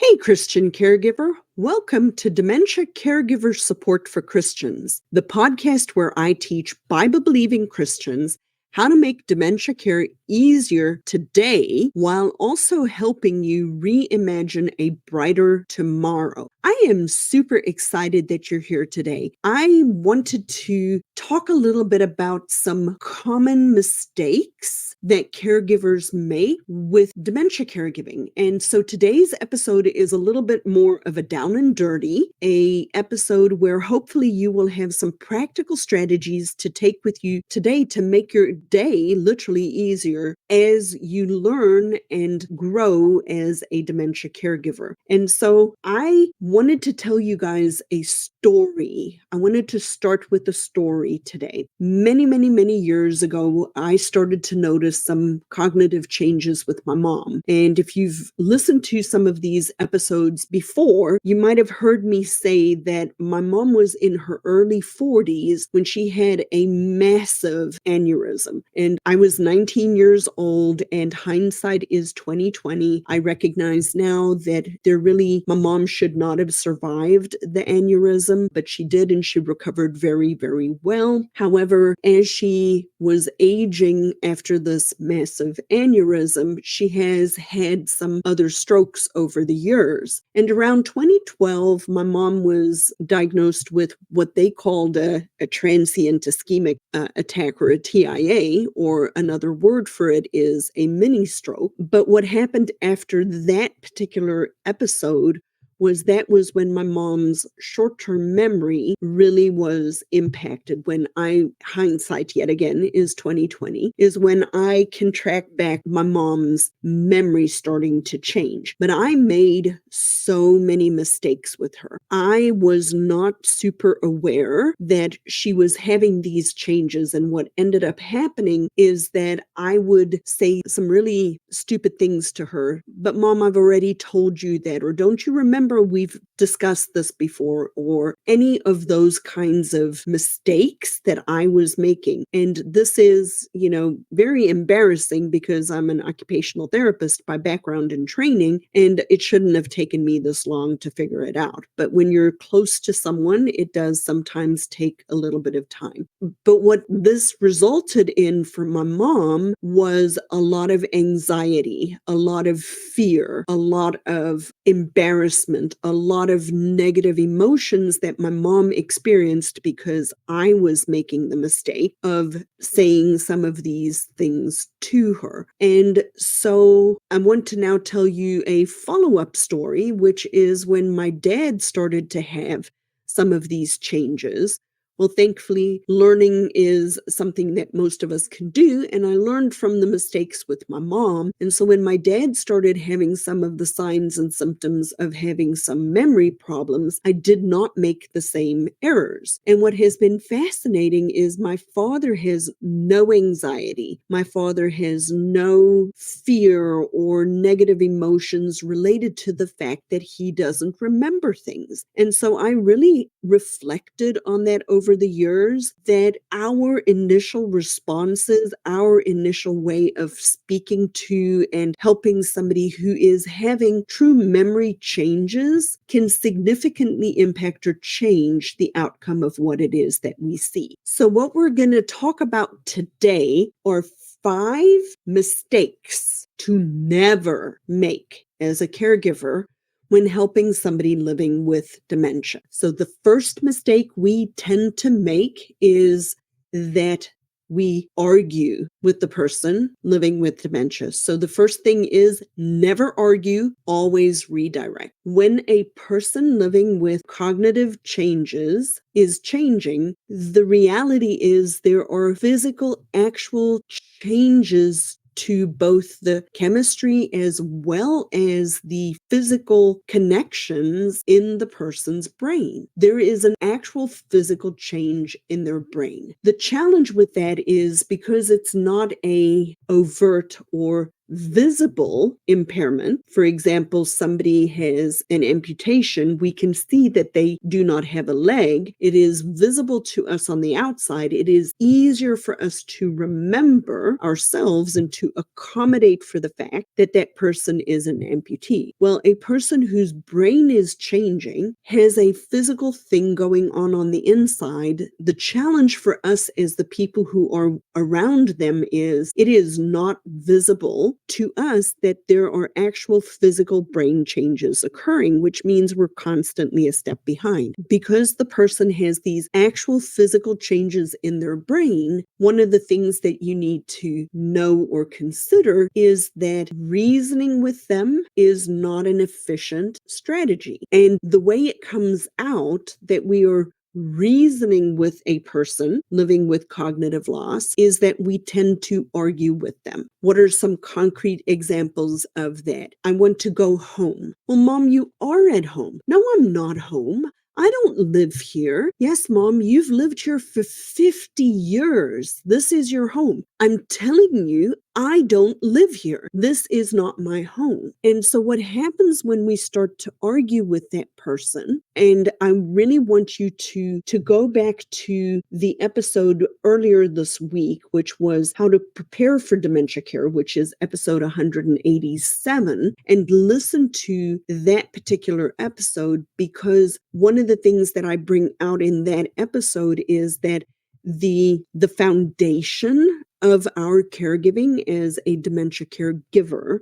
Hey, Christian caregiver. Welcome to Dementia Caregiver Support for Christians, the podcast where I teach Bible-believing Christians how to make dementia care easier today while also helping you reimagine a brighter tomorrow. I am super excited that you're here today. I wanted to talk a little bit about some common mistakes that caregivers make with dementia caregiving. And so today's episode is a little bit more of a down and dirty, a episode where hopefully you will have some practical strategies to take with you today to make your day literally easier as you learn and grow as a dementia caregiver. And so I wanted to tell you guys a story. I wanted to start with a story today. Many years ago, I started to notice some cognitive changes with my mom. And if you've listened to some of these episodes before, you might have heard me say that my mom was in her early 40s when she had a massive aneurysm. And I was 19 years old, and hindsight is 2020. I recognize now that my mom should not have survived the aneurysm, but she did, and she recovered very well. However, as she was aging after this massive aneurysm, she has had some other strokes over the years. And around 2012, my mom was diagnosed with what they called a transient ischemic attack, or a TIA, or another word for it is a mini stroke. But what happened after that particular episode was when my mom's short-term memory really was impacted. Hindsight yet again is 2020, is when I can track back my mom's memory starting to change. But I made so many mistakes with her. I was not super aware that she was having these changes, and what ended up happening is that I would say some really stupid things to her. But Mom, I've already told you that, or don't you remember we've discussed this before, or any of those kinds of mistakes that I was making. And this is, very embarrassing because I'm an occupational therapist by background and training, and it shouldn't have taken me this long to figure it out. But when you're close to someone, it does sometimes take a little bit of time. But what this resulted in for my mom was a lot of anxiety, a lot of fear, a lot of embarrassment, a lot of negative emotions that my mom experienced because I was making the mistake of saying some of these things to her. And so I want to now tell you a follow-up story, which is when my dad started to have some of these changes. Well, thankfully, learning is something that most of us can do, and I learned from the mistakes with my mom. And so when my dad started having some of the signs and symptoms of having some memory problems, I did not make the same errors. And what has been fascinating is my father has no anxiety. My father has no fear or negative emotions related to the fact that he doesn't remember things. And so I really reflected on that over the years, that our initial responses, our initial way of speaking to and helping somebody who is having true memory changes can significantly impact or change the outcome of what it is that we see. So what we're going to talk about today are 5 mistakes to never make as a caregiver when helping somebody living with dementia. So the first mistake we tend to make is that we argue with the person living with dementia. So the first thing is never argue, always redirect. When a person living with cognitive changes is changing, the reality is there are physical, actual changes to both the chemistry as well as the physical connections in the person's brain. There is an actual physical change in their brain. The challenge with that is because it's not a overt or visible impairment, for example, somebody has an amputation, we can see that they do not have a leg. It is visible to us on the outside. It is easier for us to remember ourselves and to accommodate for the fact that that person is an amputee. Well, a person whose brain is changing has a physical thing going on the inside. The challenge for us as the people who are around them is it is not visible to us that there are actual physical brain changes occurring, which means we're constantly a step behind. Because the person has these actual physical changes in their brain, one of the things that you need to know or consider is that reasoning with them is not an efficient strategy. And the way it comes out that we are reasoning with a person living with cognitive loss is that we tend to argue with them. What are some concrete examples of that? I want to go home. Well, Mom, you are at home. No, I'm not home. I don't live here. Yes, Mom, you've lived here for 50 years. This is your home. I'm telling you, I don't live here. This is not my home. And so what happens when we start to argue with that person, and I really want you to go back to the episode earlier this week, which was how to prepare for dementia care, which is episode 187, and listen to that particular episode, because one of the things that I bring out in that episode is that the foundation of our caregiving as a dementia caregiver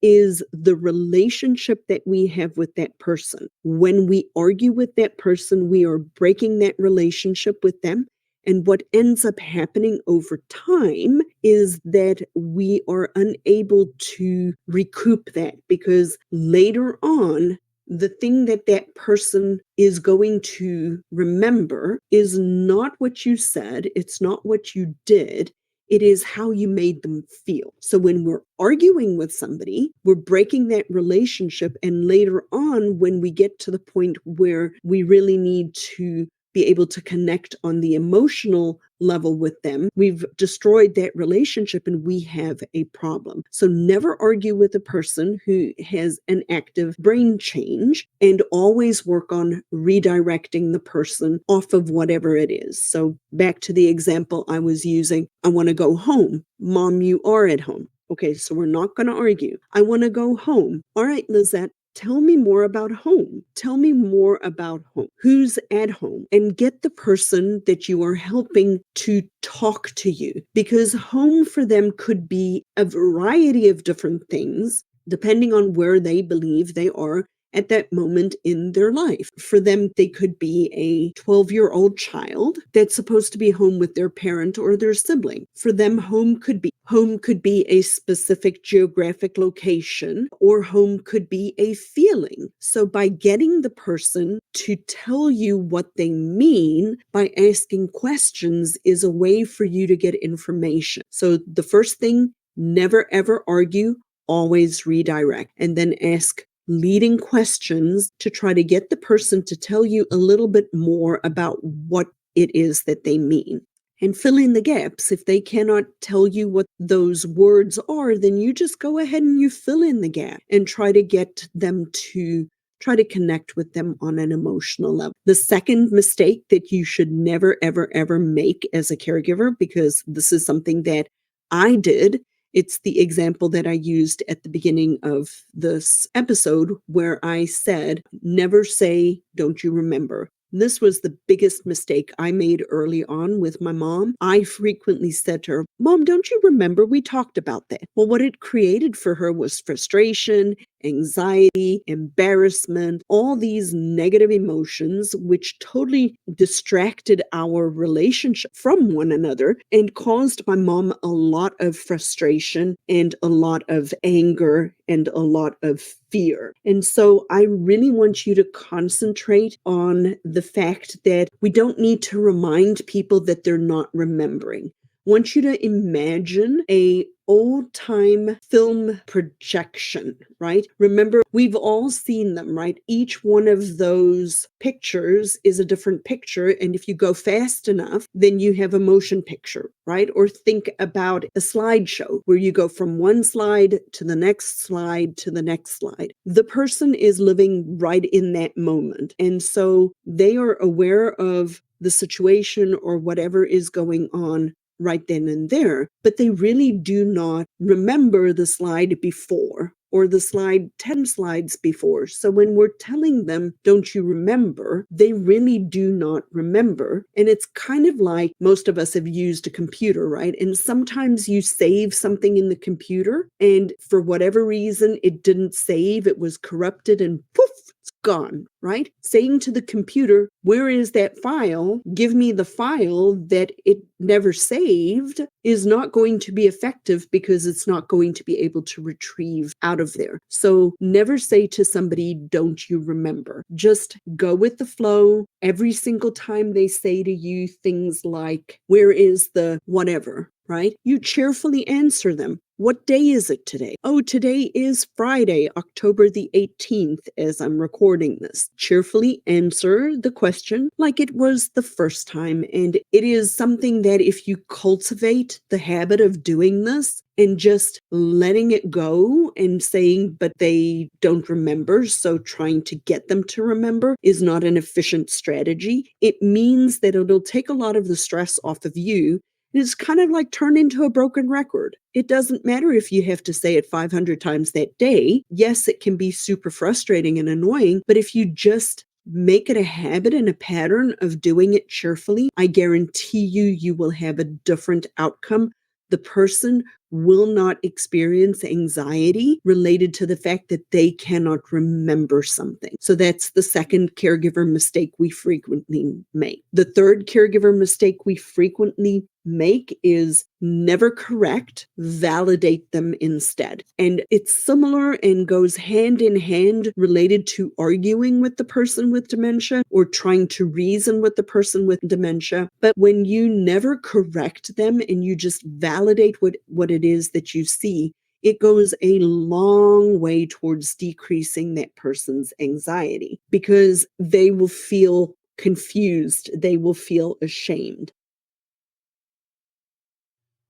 is the relationship that we have with that person. When we argue with that person, we are breaking that relationship with them. And what ends up happening over time is that we are unable to recoup that, because later on, the thing that that person is going to remember is not what you said, it's not what you did, it is how you made them feel. So when we're arguing with somebody, we're breaking that relationship, and later on, when we get to the point where we really need to be able to connect on the emotional level with them, we've destroyed that relationship and we have a problem. So never argue with a person who has an active brain change, and always work on redirecting the person off of whatever it is. So back to the example I was using, I want to go home. Mom, you are at home. Okay, so we're not going to argue. I want to go home. All right, Lizette, tell me more about home. Tell me more about home. Who's at home? And get the person that you are helping to talk to you, because home for them could be a variety of different things depending on where they believe they are at that moment in their life. For them, they could be a 12-year-old child that's supposed to be home with their parent or their sibling. For them, home could be a specific geographic location, or home could be a feeling. So by getting the person to tell you what they mean by asking questions is a way for you to get information. So the first thing, never ever argue, always redirect, and then ask leading questions to try to get the person to tell you a little bit more about what it is that they mean. And fill in the gaps. If they cannot tell you what those words are, then you just go ahead and you fill in the gap and try to get them to try to connect with them on an emotional level. The second mistake that you should never, ever, ever make as a caregiver, because this is something that I did, it's the example that I used at the beginning of this episode where I said, never say, don't you remember? This was the biggest mistake I made early on with my mom. I frequently said to her, Mom, don't you remember we talked about that? Well, what it created for her was frustration, anxiety, embarrassment, all these negative emotions, which totally distracted our relationship from one another and caused my mom a lot of frustration and a lot of anger and a lot of fear. And so I really want you to concentrate on the fact that we don't need to remind people that they're not remembering. I want you to imagine a old time film projection, right? Remember, we've all seen them, right? Each one of those pictures is a different picture. And if you go fast enough, then you have a motion picture, right? Or think about a slideshow where you go from one slide to the next slide to the next slide. The person is living right in that moment. And so they are aware of the situation or whatever is going on right then and there, but they really do not remember the slide before or the slide 10 slides before. So when we're telling them, don't you remember, they really do not remember. And it's kind of like most of us have used a computer, right? And sometimes you save something in the computer and for whatever reason, it didn't save, it was corrupted and poof, it's gone, right? Saying to the computer, where is that file? Give me the file that it never saved is not going to be effective because it's not going to be able to retrieve out of there. So never say to somebody, don't you remember? Just go with the flow. Every single time they say to you things like, where is the whatever, right? You cheerfully answer them. What day is it today? Oh, today is Friday, October the 18th, as I'm recording this. Cheerfully answer the question like it was the first time. And it is something that if you cultivate the habit of doing this and just letting it go and saying, but they don't remember, so trying to get them to remember is not an efficient strategy. It means that it'll take a lot of the stress off of you. It's kind of like turn into a broken record. It doesn't matter if you have to say it 500 times that day. Yes, it can be super frustrating and annoying, but if you just make it a habit and a pattern of doing it cheerfully, I guarantee you will have a different outcome. The person will not experience anxiety related to the fact that they cannot remember something. So that's the second caregiver mistake we frequently make. The third caregiver mistake we frequently make is never correct, validate them instead. And it's similar and goes hand in hand related to arguing with the person with dementia or trying to reason with the person with dementia. But when you never correct them and you just validate what it is that you see, it goes a long way towards decreasing that person's anxiety because they will feel confused. They will feel ashamed.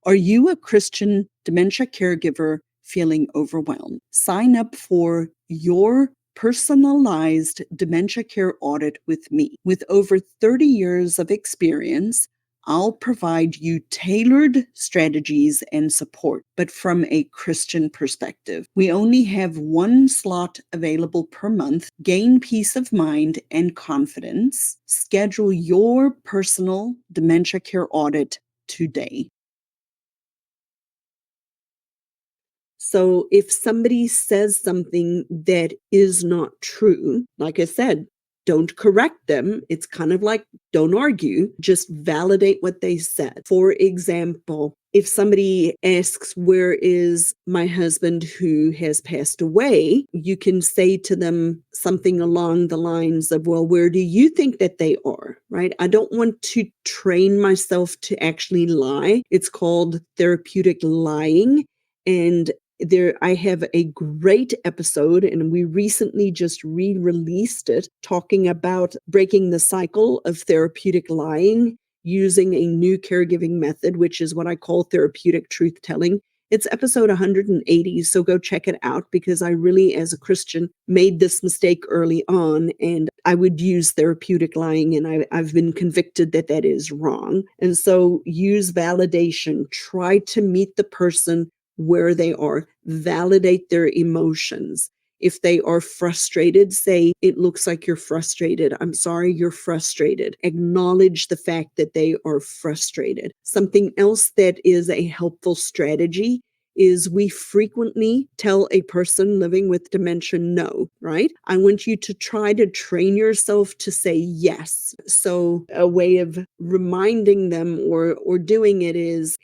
Are you a Christian dementia caregiver feeling overwhelmed? Sign up for your personalized dementia care audit with me. With over 30 years of experience, I'll provide you tailored strategies and support, but from a Christian perspective. We only have one slot available per month. Gain peace of mind and confidence. Schedule your personal dementia care audit today. So if somebody says something that is not true, like I said, don't correct them. It's kind of like don't argue, just validate what they said. For example, if somebody asks, where is my husband who has passed away? You can say to them something along the lines of, well, where do you think that they are, right? I don't want to train myself to actually lie. It's called therapeutic lying. And I have a great episode, and we recently just re-released it, talking about breaking the cycle of therapeutic lying using a new caregiving method, which is what I call therapeutic truth-telling. It's episode 180, so go check it out because I really, as a Christian, made this mistake early on, and I would use therapeutic lying, and I've been convicted that that is wrong. And so use validation. Try to meet the person where they are, validate their emotions. If they are frustrated, say, it looks like you're frustrated. I'm sorry you're frustrated. Acknowledge the fact that they are frustrated. Something else that is a helpful strategy is we frequently tell a person living with dementia no, right? I want you to try to train yourself to say yes. So a way of reminding them or doing it is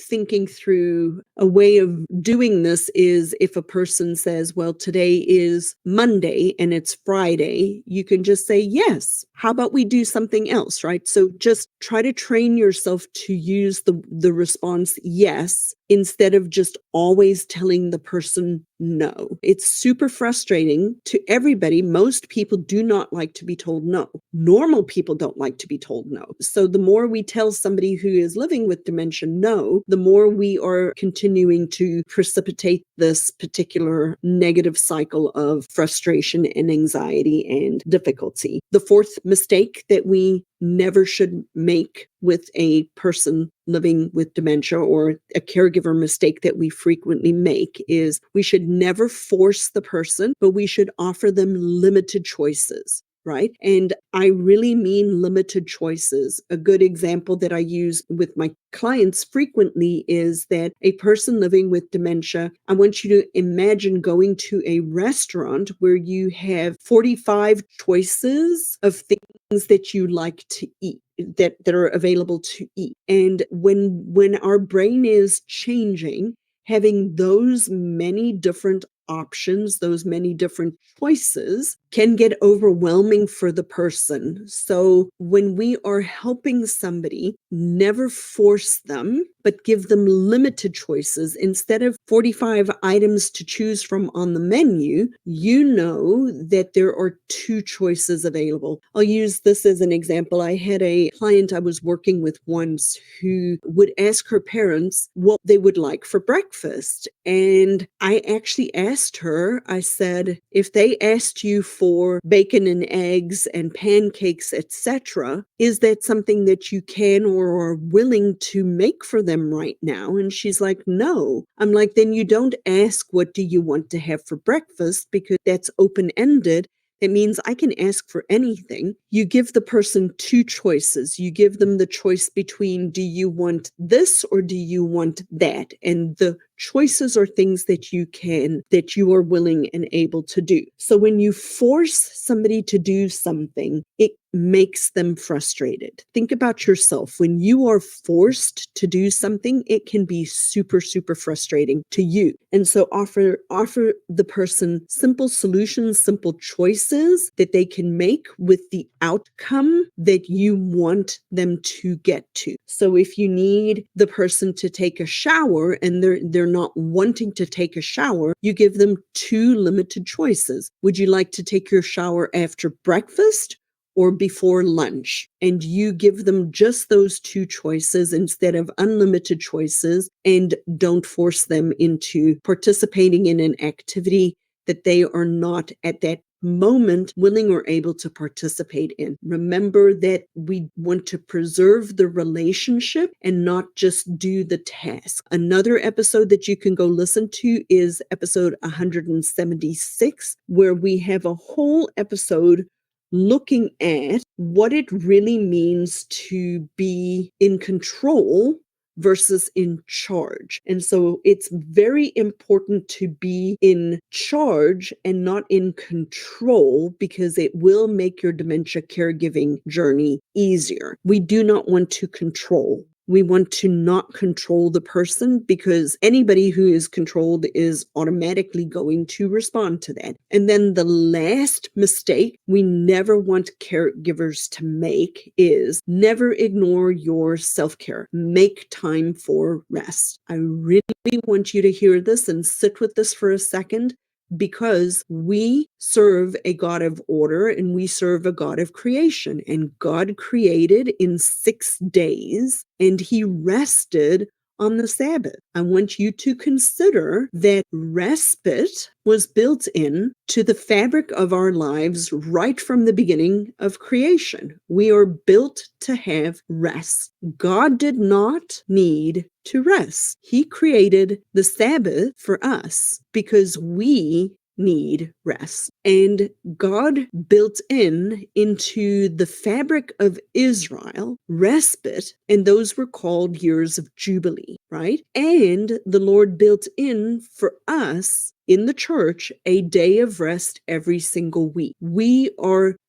thinking through a way of doing this is if a person says, well, today is Monday and it's Friday, you can just say yes. How about we do something else, right? So just try to train yourself to use the response yes instead of just always telling the person no. It's super frustrating to everybody. Most people do not like to be told no. Normal people don't like to be told no. So the more we tell somebody who is living with dementia no, the more we are continuing to precipitate this particular negative cycle of frustration and anxiety and difficulty. The fourth mistake that we never should make with a person living with dementia, or a caregiver mistake that we frequently make, is we should never force the person, but we should offer them limited choices. Right? And I really mean limited choices. A good example that I use with my clients frequently is that a person living with dementia, I want you to imagine going to a restaurant where you have 45 choices of things that you like to eat, that are available to eat. And when our brain is changing, having those many different options, those many different choices, can get overwhelming for the person. So when we are helping somebody, never force them, but give them limited choices. Instead of 45 items to choose from on the menu, you know that there are 2 choices available. I'll use this as an example. I had a client I was working with once who would ask her parents what they would like for breakfast. And I actually asked her, I said, if they asked you for bacon and eggs and pancakes, etc., is that something that you can or are willing to make for them right now? And she's like, no. I'm like, then you don't ask, what do you want to have for breakfast? Because that's open-ended. It means I can ask for anything. You give the person 2 choices. You give them the choice between, do you want this or do you want that? And the choices are things that you are willing and able to do. So when you force somebody to do something, it makes them frustrated. Think about yourself. When you are forced to do something, it can be super, super frustrating to you. And so offer the person simple solutions, simple choices that they can make with the outcome that you want them to get to. So if you need the person to take a shower and they're not wanting to take a shower, you give them 2 limited choices. Would you like to take your shower after breakfast or before lunch? And you give them just those 2 choices instead of unlimited choices, and don't force them into participating in an activity that they are not at that moment willing or able to participate in. Remember that we want to preserve the relationship and not just do the task. Another episode that you can go listen to is episode 176, where we have a whole episode looking at what it really means to be in control versus in charge. And so it's very important to be in charge and not in control, because it will make your dementia caregiving journey easier. We do not want to control. We want to not control the person, because anybody who is controlled is automatically going to respond to that. And then the last mistake we never want caregivers to make is never ignore your self-care. Make time for rest. I really want you to hear this and sit with this for a second, because we serve a God of order and we serve a God of creation. And God created in 6 days and he rested on the Sabbath. I want you to consider that respite was built in to the fabric of our lives right from the beginning of creation. We are built to have rest. God did not need to rest. He created the Sabbath for us because we need rest. And God built into the fabric of Israel respite, and those were called years of Jubilee, right? And the Lord built in for us in the church a day of rest every single week. We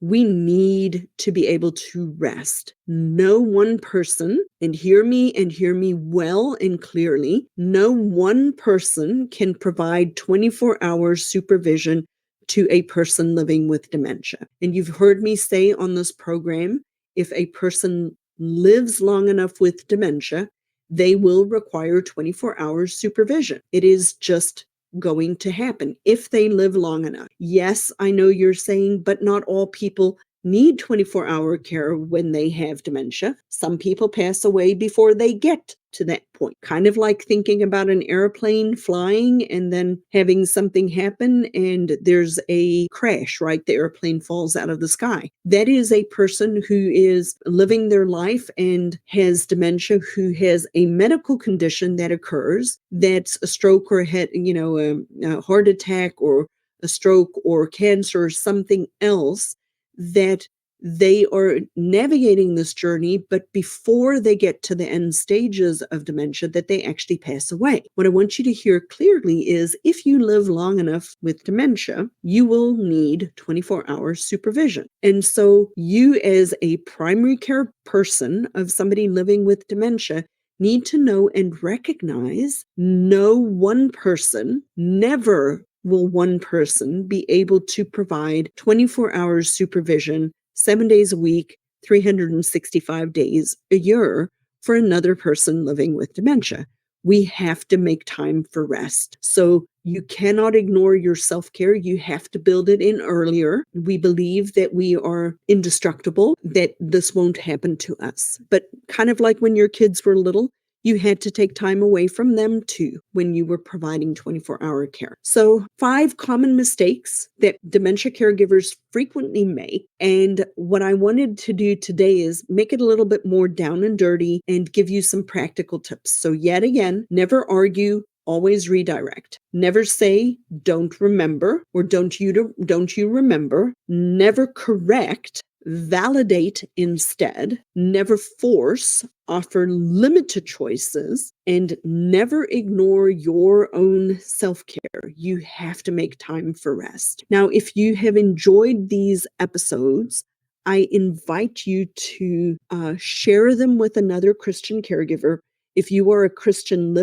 need to be able to rest. No one person, and hear me well and clearly, no one person can provide 24 hours supervision to a person living with dementia. And you've heard me say on this program, if a person lives long enough with dementia, they will require 24 hours supervision. It is just going to happen if they live long enough. Yes, I know you're saying, but not all people need 24-hour care when they have dementia. Some people pass away before they get to that point. Kind of like thinking about an airplane flying and then having something happen and there's a crash, right? The airplane falls out of the sky. That is a person who is living their life and has dementia, who has a medical condition that occurs, that's a stroke or a heart attack or a stroke or cancer or something else, that they are navigating this journey, but before they get to the end stages of dementia, that they actually pass away. What I want you to hear clearly is if you live long enough with dementia, you will need 24-hour supervision. And so you, as a primary care person of somebody living with dementia, need to know and recognize no one person, never will one person be able to provide 24 hours supervision 7 days a week, 365 days a year for another person living with dementia. We have to make time for rest. So you cannot ignore your self-care. You have to build it in earlier. We believe that we are indestructible, that this won't happen to us. But kind of like when your kids were little, you had to take time away from them too when you were providing 24-hour care. So 5 common mistakes that dementia caregivers frequently make. And what I wanted to do today is make it a little bit more down and dirty and give you some practical tips. So yet again, never argue, always redirect. Never say, don't remember, or don't you remember. Never correct. Validate instead, never force, offer limited choices, and never ignore your own self-care. You have to make time for rest. Now, if you have enjoyed these episodes, I invite you to share them with another Christian caregiver. If you are a Christian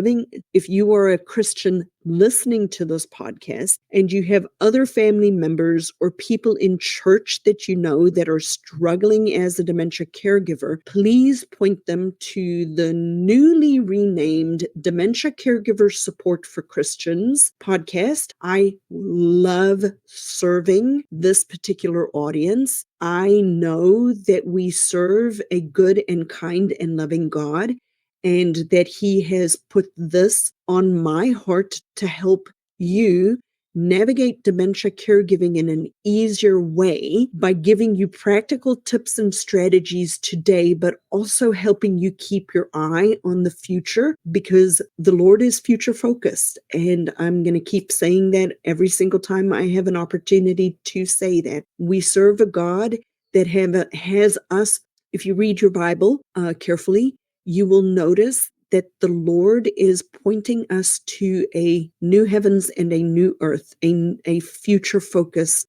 listening to this podcast and you have other family members or people in church that you know that are struggling as a dementia caregiver, please point them to the newly renamed Dementia Caregiver Support for Christians podcast. I love serving this particular audience. I know that we serve a good and kind and loving God, and that He has put this on my heart to help you navigate dementia caregiving in an easier way by giving you practical tips and strategies today, but also helping you keep your eye on the future, because the Lord is future focused. And I'm going to keep saying that every single time I have an opportunity to say that. We serve a God that has us. If you read your Bible carefully, you will notice that the Lord is pointing us to a new heavens and a new earth, a future-focused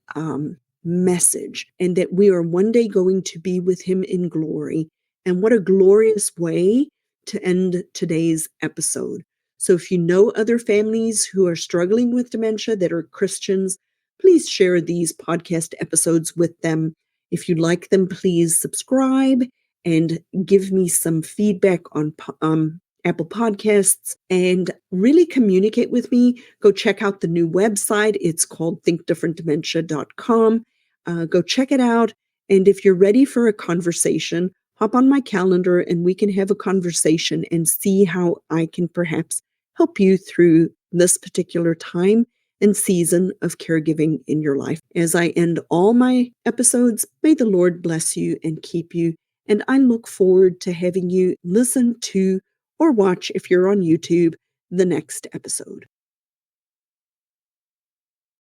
message, and that we are one day going to be with Him in glory. And what a glorious way to end today's episode. So if you know other families who are struggling with dementia that are Christians, please share these podcast episodes with them. If you like them, please subscribe and give me some feedback on Apple Podcasts, and really communicate with me. Go check out the new website. It's called thinkdifferentdementia.com. Go check it out. And if you're ready for a conversation, hop on my calendar and we can have a conversation and see how I can perhaps help you through this particular time and season of caregiving in your life. As I end all my episodes, may the Lord bless you and keep you. And I look forward to having you listen to or watch, if you're on YouTube, the next episode.